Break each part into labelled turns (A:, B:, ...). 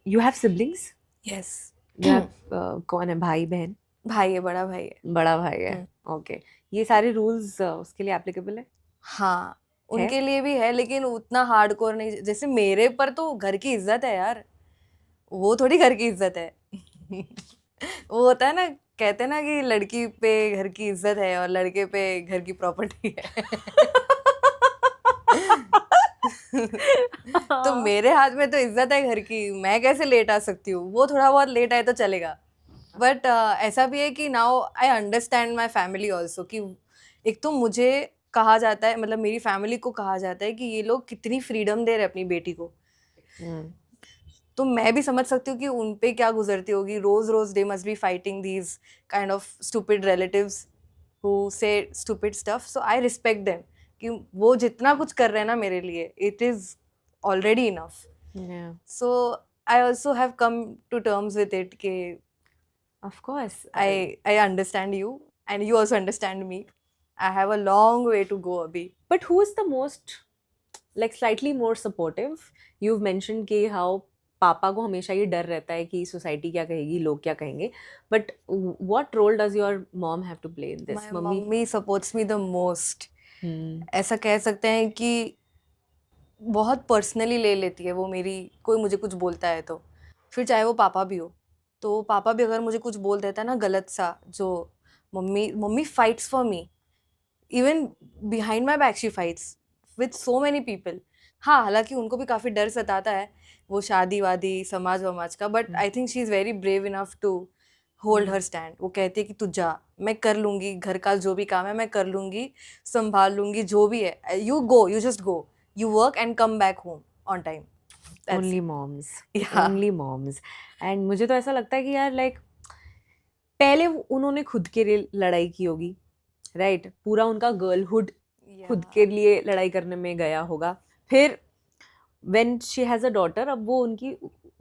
A: You have siblings?
B: Yes.
A: You have कौन है, भाई बहन?
B: भाई है, बड़ा भाई है.
A: बड़ा भाई है. ओके. ये सारे रूल्स उसके लिए एप्लीकेबल है?
B: हाँ, उनके लिए भी है, लेकिन उतना हार्डकोर नहीं. जैसे मेरे पर तो घर की इज्जत है यार, वो थोड़ी घर की इज्जत है. वो होता है ना, कहते हैं ना कि लड़की पे घर की इज्जत है और लड़के पे घर की प्रॉपर्टी है. तो मेरे हाथ में तो इज्जत है घर की, मैं कैसे लेट आ सकती हूँ? वो थोड़ा बहुत लेट आए तो चलेगा. बट ऐसा भी है कि now I understand my family also, कि एक तो मुझे कहा जाता है, मतलब मेरी फैमिली को कहा जाता है कि ये लोग कितनी फ्रीडम दे रहे अपनी बेटी को. तो मैं भी समझ सकती हूँ कि उन पे क्या गुजरती होगी. रोज रोज they must be fighting these kind of stupid relatives who say stupid stuff. So I respect them कि वो जितना कुछ कर रहे हैं ना मेरे लिए, it is already enough. So I also have come to terms with it कि
A: Of course.
B: I understand you and you also understand me. I have a long way to go abhi.
A: But who is the most, like, slightly more supportive? You've mentioned कि how पापा को हमेशा ये डर रहता है कि सोसाइटी क्या कहेगी, लोग क्या कहेंगे. But what role does your mom have to play in this?
B: My mummy supports me the most. ऐसा कह सकते हैं कि बहुत पर्सनली ले लेती है वो मेरी, कोई मुझे कुछ बोलता है तो. फिर चाहे वो पापा भी हो, तो पापा भी अगर मुझे कुछ बोल देता है ना गलत सा, जो mummy mummy fights for me. Even behind my back she fights with so many people. हाँ, हालांकि उनको भी काफ़ी डर सताता है, वो शादी वादी समाज वमाज का. But I think she is very brave enough to hold her stand. वो कहती है कि तू जा, मैं कर लूँगी, घर का जो भी काम है मैं कर लूँगी, संभाल लूँगी, जो भी है. You go, you just go, you work and come back home on time. That's
A: Only
B: it.
A: moms.
B: Yeah.
A: Only moms. And मुझे तो ऐसा लगता है कि यार, like, पहले उन्होंने खुद के लिए लड़ाई की होगी, राइट? पूरा उनका गर्लहुड खुद के लिए लड़ाई करने में गया होगा. फिर when she has a daughter, अब वो उनकी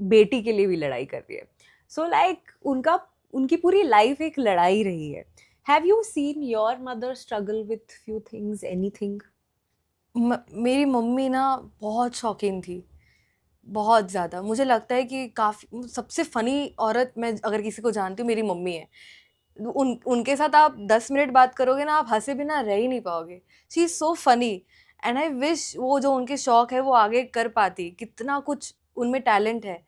A: बेटी के लिए भी लड़ाई कर रही है. So like उनकी पूरी लाइफ एक लड़ाई रही है. Have you seen your mother struggle with few things, anything?
B: मेरी मम्मी ना बहुत शौकीन थी, बहुत ज़्यादा. मुझे लगता है कि काफ़ी सबसे फ़नी औरत मैं अगर किसी को जानती हूँ, मेरी मम्मी है. उनके साथ आप 10 मिनट बात करोगे ना, आप हंसे बिना रह ही नहीं पाओगे. She is so funny. And I wish वो जो उनके शौक है वो आगे कर पाती. कितना कुछ उनमें टैलेंट है.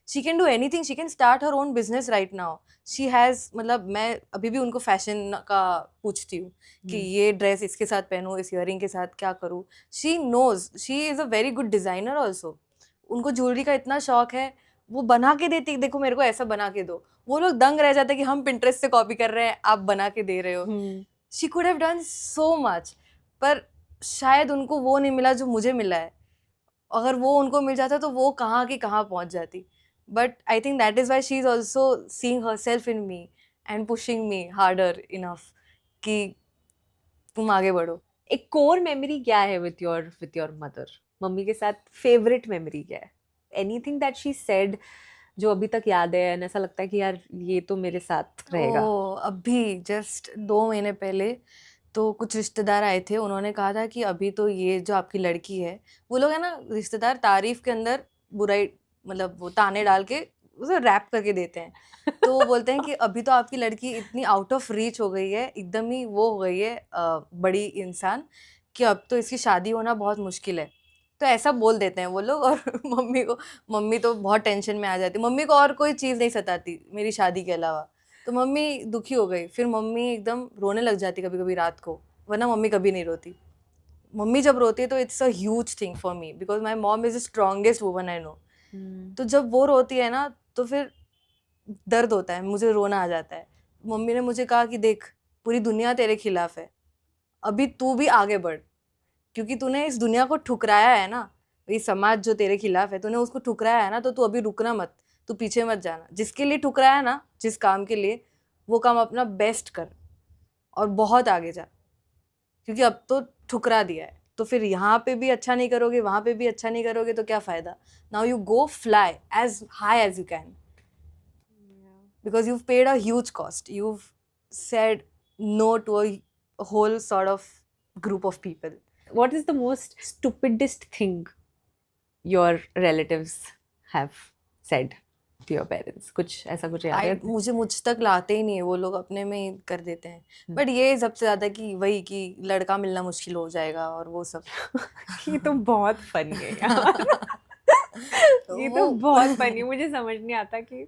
B: She can do anything. She can start her own business right now. She has, मतलब मैं अभी भी उनको फैशन का पूछती हूँ कि ये ड्रेस इसके साथ पहनूँ, इस ईयरिंग के साथ क्या करूँ. She knows, she is a very good designer also. उनको ज्वेलरी का इतना शौक है, वो बना के देती, देखो मेरे को ऐसा बना के दो. वो लोग दंग रह जाते कि हम पिंटरेस्ट से कॉपी कर रहे हैं, आप बना के दे रहे हो. She could have done so much, पर शायद उनको वो नहीं मिला जो मुझे मिला है. अगर वो उनको मिल जाता तो वो कहाँ की कहाँ पहुँच जाती. But I think that is why she is also seeing her self in me and pushing me harder enough कि तुम आगे बढ़ो.
A: एक कोर मेमोरी क्या है विथ योर मदर? मम्मी के साथ फेवरेट मेमोरी क्या है? एनीथिंग दैट शी सेड जो अभी तक याद है एंड ऐसा लगता है कि यार ये तो मेरे साथ रहेगा?
B: अभी जस्ट 2 महीने पहले तो कुछ रिश्तेदार आए थे. उन्होंने कहा था कि अभी तो ये जो आपकी लड़की है, वो लोग है ना रिश्तेदार तारीफ के अंदर बुराई, मतलब वो ताने डाल के उसे रैप करके देते हैं. तो वो बोलते हैं कि अभी तो आपकी लड़की इतनी आउट ऑफ रीच हो गई है, एकदम ही वो हो गई है बड़ी इंसान, कि अब तो इसकी शादी होना बहुत मुश्किल है. तो ऐसा बोल देते हैं वो लोग. और मम्मी तो बहुत टेंशन में आ जाती. मम्मी को और कोई चीज़ नहीं सताती मेरी शादी के अलावा. तो मम्मी दुखी हो गई. फिर मम्मी एकदम रोने लग जाती कभी कभी रात को, वरना मम्मी कभी नहीं रोती. मम्मी जब रोती है तो it's a huge thing for me, because my mom is the strongest woman I know. तो जब वो रोती है ना तो फिर दर्द होता है, मुझे रोना आ जाता है. मम्मी ने मुझे कहा कि देख, पूरी दुनिया तेरे खिलाफ है, अभी तू भी आगे बढ़, क्योंकि तूने इस दुनिया को ठुकराया है ना, ये समाज जो तेरे खिलाफ है, तूने उसको ठुकराया है ना, तो तू अभी रुकना मत, तू पीछे मत जाना. जिसके लिए ठुकराया ना, जिस काम के लिए, वो काम अपना बेस्ट कर और बहुत आगे जा. क्योंकि अब तो ठुकरा दिया है, तो फिर यहाँ पे भी अच्छा नहीं करोगे, वहाँ पे भी अच्छा नहीं करोगे, तो क्या फ़ायदा. Now you go fly as high as you can, because you've paid a huge cost. You've said no to a whole sort of group of people.
A: What is the most stupidest thing your relatives have said? to your parents? कुछ ऐसा कुछ याद है?
B: मुझ तक लाते ही नहीं है वो लोग, अपने में ही कर देते हैं।
A: हम्म।
B: बट ये सबसे ज्यादा कि वही कि लड़का मिलना मुश्किल हो जाएगा और वो सब।
A: ये तो बहुत फनी है यार। ये तो
B: वो
A: बहुत फनी, मुझे समझ नहीं आता कि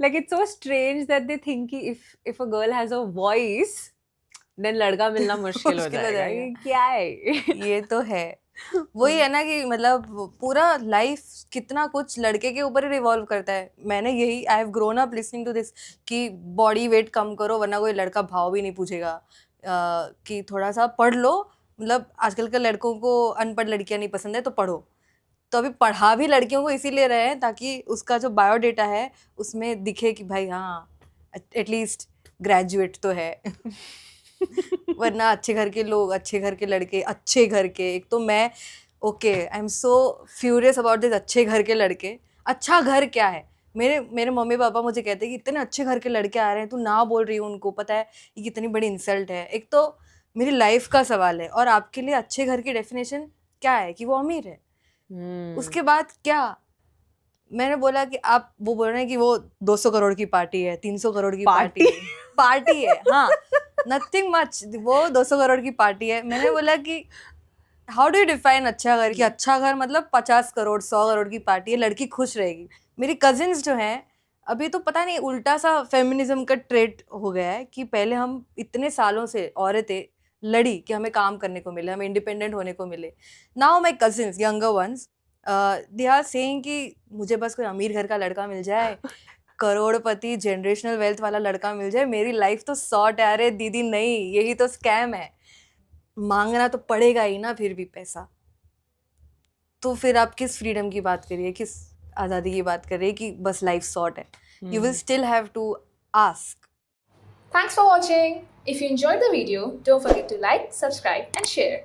A: like it's so strange that they think कि if a girl has a voice then लड़का मिलना मुश्किल हो
B: मुश्किल हो
A: जाएगा।
B: जाएगा।
A: ये क्या है?
B: ये तो है। वही है ना कि मतलब पूरा लाइफ कितना कुछ लड़के के ऊपर ही रिवॉल्व करता है। मैंने यही I have grown up listening to this कि बॉडी वेट कम करो वरना कोई लड़का भाव भी नहीं पूछेगा। कि थोड़ा सा पढ़ लो, मतलब आजकल के लड़कों को अनपढ़ लड़कियां नहीं पसंद है तो पढ़ो। तो अभी पढ़ा भी लड़कियों को इसीलिए रहे हैं ताकि उसका जो बायोडेटा है उसमें दिखे कि भाई हाँ एटलीस्ट ग्रेजुएट तो है। वरना अच्छे घर के लोग, अच्छे घर के लड़के, अच्छे घर के, एक तो मैं okay I am so furious about this अच्छे घर के लड़के। अच्छा घर क्या है? मेरे मम्मी पापा मुझे कहते हैं कि इतने अच्छे घर के लड़के आ रहे हैं, तू ना बोल रही हो उनको, पता है ये कितनी बड़ी इंसल्ट है। एक तो मेरी लाइफ का सवाल है और आपके लिए अच्छे घर की डेफिनेशन क्या है कि वो अमीर है। उसके बाद क्या? मैंने बोला कि आप वो बोल रहे हैं कि वो 200 करोड़ की पार्टी है, 300 करोड़ की पार्टी है हाँ, नथिंग मच, वो 200 करोड़ की पार्टी है। मैंने बोला कि हाउ डू यू डिफाइन अच्छा घर? कि अच्छा घर मतलब 50 करोड़ 100 करोड़ की पार्टी है, लड़की खुश रहेगी। मेरी कजिन्स जो हैं अभी तो पता नहीं उल्टा सा फेमिनिज्म का ट्रेट हो गया है कि पहले हम इतने सालों से औरतें लड़ी कि हमें काम करने को मिले, हमें इंडिपेंडेंट होने को मिले। Now my cousins younger ones they are saying कि मुझे बस कोई अमीर घर का लड़का मिल जाए, करोड़पति जनरेशनल वेल्थ वाला लड़का मिल जाए, मेरी लाइफ तो सॉर्ट है। अरे दीदी नहीं, यही तो स्कैम है। मांगना तो पड़ेगा ही ना फिर भी पैसा। तो फिर आप किस फ्रीडम की बात करिए, किस आज़ादी की बात करिए कि बस लाइफ सॉर्ट है? You will still have to ask.
C: Thanks for watching. If you enjoyed the video, don't forget to like, subscribe and share.